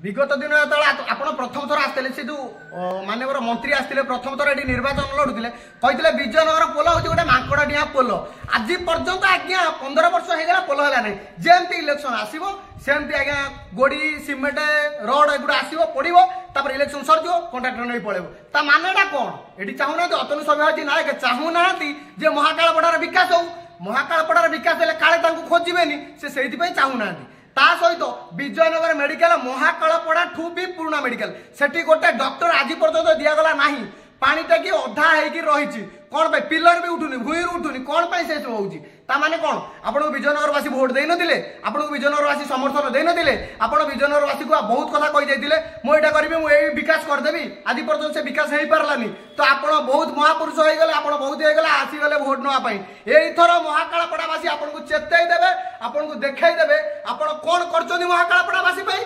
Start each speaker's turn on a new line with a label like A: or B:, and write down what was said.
A: विगत दिन जो आप प्रथम थर आसते से जो मानवर मंत्री आसते प्रथम थर ये निर्वाचन लड़ुते कहते विजयनगर पोल हूँ गोटे मांकड़ डिया पोल आज पर्यंत आज्ञा 15 वर्ष होगा पोल है ना जमती इलेक्शन आसो सेमती आज्ञा गोड़ी सिमेंट रड एगुड़ा आसो पड़ो तापर इलेक्शन सर कंट्राक्टर नहीं पड़े ता मानेटा कौन ये चाहूना अतनु सभ्यजी नायक चाहूना महाकालपड़ार विकास हो महाकालपड़ार विकास हेल्ले काले खोजे से चाहूना ता सहित विजयनगर मेडिकल महाकालपड़ा ठू भी पुराना मेडिकल सेठी गोटे डॉक्टर आज पर्यंत दिगला ना पानी टाकी अधा होगी कौन पे पिलर भी उठुनी भूई उठुनी कौन पे से होउची ता माने कौन आपन विजयनगरवासी भोट देई नथिले आपन विजयनगरवासी समर्थन देई नथिले आपन विजयनगरवासी को बहुत कथा कहि जाइतिले मो एटा करबी मो एई विकास कर देबी आदि पर्यंत से विकास हेई पारलानी तो आपन बहुत महापुरुष होई गले आपन बहुत हेई गला आसी गले भोट नवा पई एई थरो महाकालपड़ावासी आपन को चेतई देबे आपन को देखाई देबे आपन कोन करचोनी महाकालपड़ावासी पई